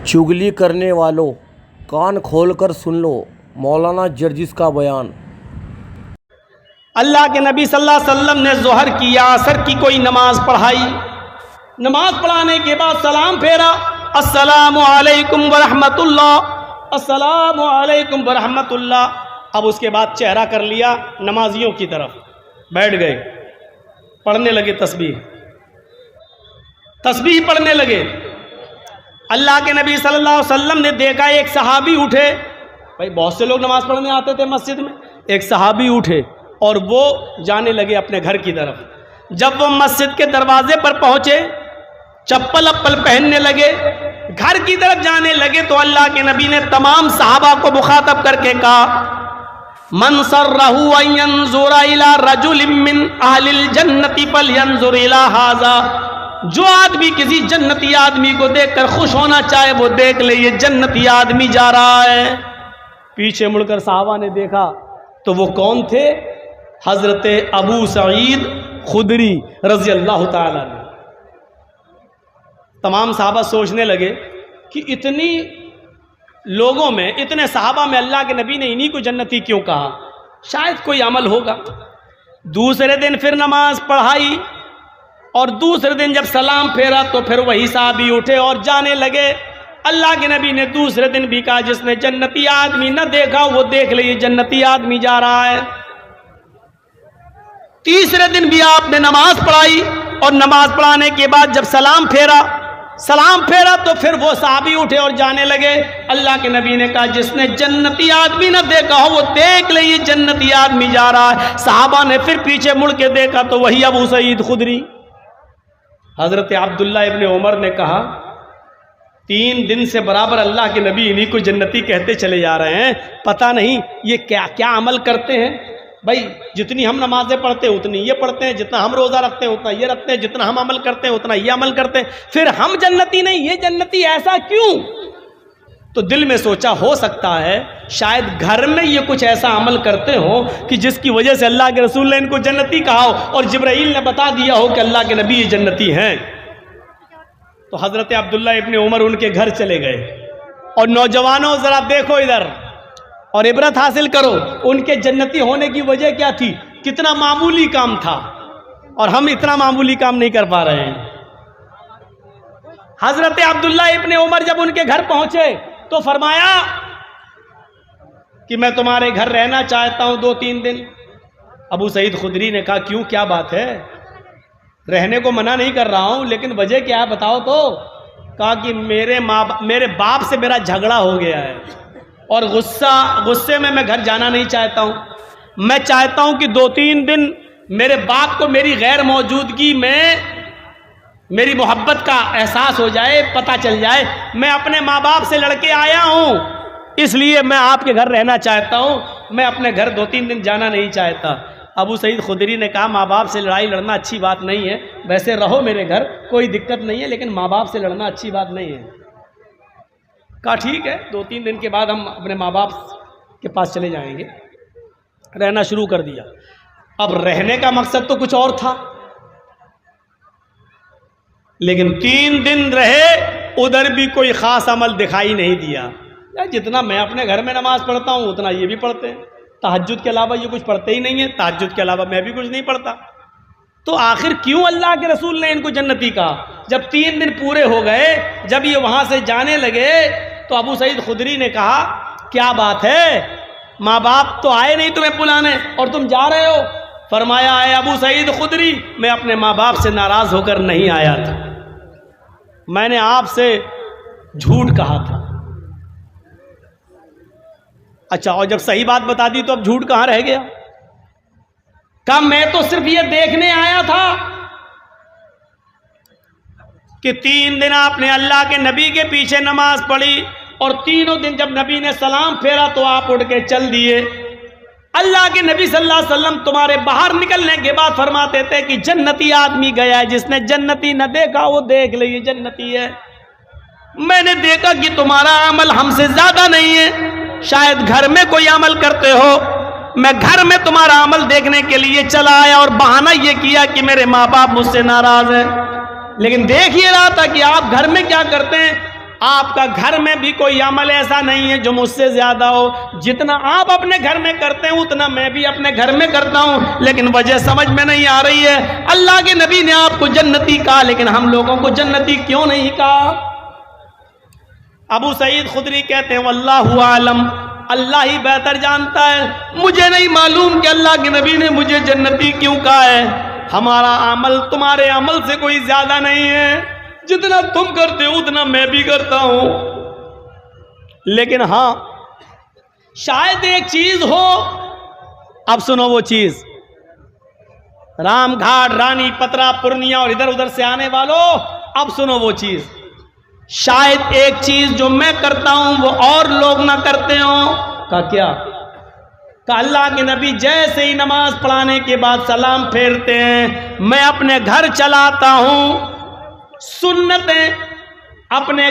چگلی کرنے والوں کان کھول کر سن لو مولانا جرجس کا بیان۔ اللہ کے نبی صلی اللہ علیہ وسلم نے ظہر کی یا عصر کی کوئی نماز پڑھائی، نماز پڑھانے کے بعد سلام پھیرا، السلام علیکم ورحمۃ اللہ، السلام علیکم ورحمۃ اللہ۔ اب اس کے بعد چہرہ کر لیا نمازیوں کی طرف، بیٹھ گئے، پڑھنے لگے تسبیح پڑھنے لگے۔ اللہ کے نبی صلی اللہ علیہ وسلم نے دیکھا ایک صحابی اٹھے، بھائی بہت سے لوگ نماز پڑھنے آتے تھے مسجد میں، ایک صحابی اٹھے اور وہ جانے لگے اپنے گھر کی طرف۔ جب وہ مسجد کے دروازے پر پہنچے، چپل پہننے لگے، گھر کی طرف جانے لگے، تو اللہ کے نبی نے تمام صحابہ کو مخاطب کر کے کہا، من سرہ ان ينظر الى رجل من اہل الجنۃ فلینظر الى ھذا، جو آدمی کسی جنتی آدمی کو دیکھ کر خوش ہونا چاہے وہ دیکھ لے، یہ جنتی آدمی جا رہا ہے۔ پیچھے مڑ کر صحابہ نے دیکھا تو وہ کون تھے؟ حضرت ابو سعید خدری رضی اللہ تعالیٰ عنہ۔ تمام صحابہ سوچنے لگے کہ اتنی لوگوں میں، اتنے صحابہ میں اللہ کے نبی نے انہی کو جنتی کیوں کہا؟ شاید کوئی عمل ہوگا۔ دوسرے دن پھر نماز پڑھائی اور دوسرے دن جب سلام پھیرا تو پھر وہی صحابی اٹھے اور جانے لگے۔ اللہ کے نبی نے دوسرے دن بھی کہا، جس نے جنتی آدمی نہ دیکھا وہ دیکھ لے، یہ جنتی آدمی جا رہا ہے۔ تیسرے دن بھی آپ نے نماز پڑھائی اور نماز پڑھانے کے بعد جب سلام پھیرا تو پھر وہ صحابی اٹھے اور جانے لگے۔ اللہ کے نبی نے کہا، جس نے جنتی آدمی نہ دیکھا ہو وہ دیکھ لے، یہ جنتی آدمی جا رہا ہے۔ صحابہ نے پھر پیچھے مڑ کے دیکھا تو وہی ابو سعید خدری۔ حضرت عبداللہ ابن عمر نے کہا، 3 دن سے برابر اللہ کے نبی انہی کو جنتی کہتے چلے جا رہے ہیں، پتہ نہیں یہ کیا عمل کرتے ہیں۔ بھائی جتنی ہم نمازیں پڑھتے ہیں اتنی یہ پڑھتے ہیں، جتنا ہم روزہ رکھتے ہیں اتنا یہ رکھتے ہیں، جتنا ہم عمل کرتے ہیں اتنا یہ عمل کرتے ہیں، پھر ہم جنتی نہیں یہ جنتی، ایسا کیوں؟ تو دل میں سوچا ہو سکتا ہے شاید گھر میں یہ کچھ ایسا عمل کرتے ہوں کہ جس کی وجہ سے اللہ کے رسول نے ان کو جنتی کہا ہو اور جبرائیل نے بتا دیا ہو کہ اللہ کے نبی یہ جنتی ہیں۔ تو حضرت عبداللہ ابن عمر ان کے گھر چلے گئے اور نوجوانوں ذرا دیکھو ادھر اور عبرت حاصل کرو، ان کے جنتی ہونے کی وجہ کیا تھی؟ کتنا معمولی کام تھا اور ہم اتنا معمولی کام نہیں کر پا رہے ہیں۔ حضرت عبداللہ ابن عمر جب ان کے گھر پہنچے تو فرمایا کہ میں تمہارے گھر رہنا چاہتا ہوں 2-3 دن۔ ابو سعید خدری نے کہا، کیوں، کیا بات ہے؟ رہنے کو منع نہیں کر رہا ہوں، لیکن وجہ کیا ہے بتاؤ تو۔ کہا کہ میرے باپ سے میرا جھگڑا ہو گیا ہے اور غصے میں گھر جانا نہیں چاہتا ہوں۔ میں چاہتا ہوں کہ 2-3 دن میرے باپ کو میری غیر موجودگی میں میری محبت کا احساس ہو جائے، پتہ چل جائے میں اپنے ماں باپ سے لڑ کے آیا ہوں، اس لیے میں آپ کے گھر رہنا چاہتا ہوں، میں اپنے گھر 2-3 دن جانا نہیں چاہتا۔ ابو سعید خدری نے کہا، ماں باپ سے لڑائی لڑنا اچھی بات نہیں ہے، ویسے رہو میرے گھر کوئی دقت نہیں ہے، لیکن ماں باپ سے لڑنا اچھی بات نہیں ہے۔ کہا ٹھیک ہے، 2-3 دن کے بعد ہم اپنے ماں باپ کے پاس چلے جائیں گے۔ رہنا شروع کر دیا۔ اب رہنے کا مقصد تو کچھ اور تھا، لیکن 3 دن رہے ادھر بھی کوئی خاص عمل دکھائی نہیں دیا۔ جتنا میں اپنے گھر میں نماز پڑھتا ہوں اتنا یہ بھی پڑھتے ہیں، تہجد کے علاوہ یہ کچھ پڑھتے ہی نہیں ہیں، تہجد کے علاوہ میں بھی کچھ نہیں پڑھتا۔ تو آخر کیوں اللہ کے رسول نے ان کو جنتی کہا؟ جب 3 دن پورے ہو گئے، جب یہ وہاں سے جانے لگے تو ابو سعید خدری نے کہا، کیا بات ہے، ماں باپ تو آئے نہیں تمہیں بلانے اور تم جا رہے ہو؟ فرمایا، اے ابو سعید خدری، میں اپنے ماں باپ سے ناراض ہو کر نہیں آیا تھا، میں نے آپ سے جھوٹ کہا تھا۔ اچھا، اور جب صحیح بات بتا دی تو اب جھوٹ کہاں رہ گیا؟ کہا میں تو صرف یہ دیکھنے آیا تھا کہ 3 دن آپ نے اللہ کے نبی کے پیچھے نماز پڑھی اور 3 دن جب نبی نے سلام پھیرا تو آپ اٹھ کے چل دیے۔ اللہ کے نبی صلی اللہ علیہ وسلم تمہارے باہر نکلنے کے بعد فرماتے تھے کہ جنتی آدمی گیا ہے، جس نے جنتی نہ دیکھا وہ دیکھ لے، یہ جنتی ہے۔ میں نے دیکھا کہ تمہارا عمل ہم سے زیادہ نہیں ہے، شاید گھر میں کوئی عمل کرتے ہو، میں گھر میں تمہارا عمل دیکھنے کے لیے چلا آیا اور بہانہ یہ کیا کہ میرے ماں باپ مجھ سے ناراض ہیں، لیکن دیکھ یہ رہا تھا کہ آپ گھر میں کیا کرتے ہیں۔ آپ کا گھر میں بھی کوئی عمل ایسا نہیں ہے جو مجھ سے زیادہ ہو. جتنا آپ اپنے گھر میں کرتے ہیں اتنا میں بھی اپنے گھر میں کرتا ہوں, لیکن وجہ سمجھ میں نہیں آ رہی ہے. اللہ کے نبی نے آپ کو جنتی کہا, لیکن ہم لوگوں کو جنتی کیوں نہیں کہا؟ ابو سعید خدری کہتے ہیں واللہ عالم, اللہ ہی بہتر جانتا ہے, مجھے نہیں معلوم کہ اللہ کے نبی نے مجھے جنتی کیوں کہا ہے. ہمارا عمل تمہارے عمل سے کوئی زیادہ نہیں ہے, جتنا تم کرتے ہو اتنا میں بھی کرتا ہوں. لیکن ہاں شاید ایک چیز ہو, اب سنو وہ چیز, رام گھاٹ, رانی پترا, پورنیا اور ادھر ادھر سے آنے والوں, اب سنو وہ چیز. شاید ایک چیز جو میں کرتا ہوں وہ اور لوگ نہ کرتے ہوں. کا کیا؟ کہ اللہ کے نبی جیسے ہی نماز پڑھانے کے بعد سلام پھیرتے ہیں, میں اپنے گھر چلاتا ہوں, سنتیں اپنے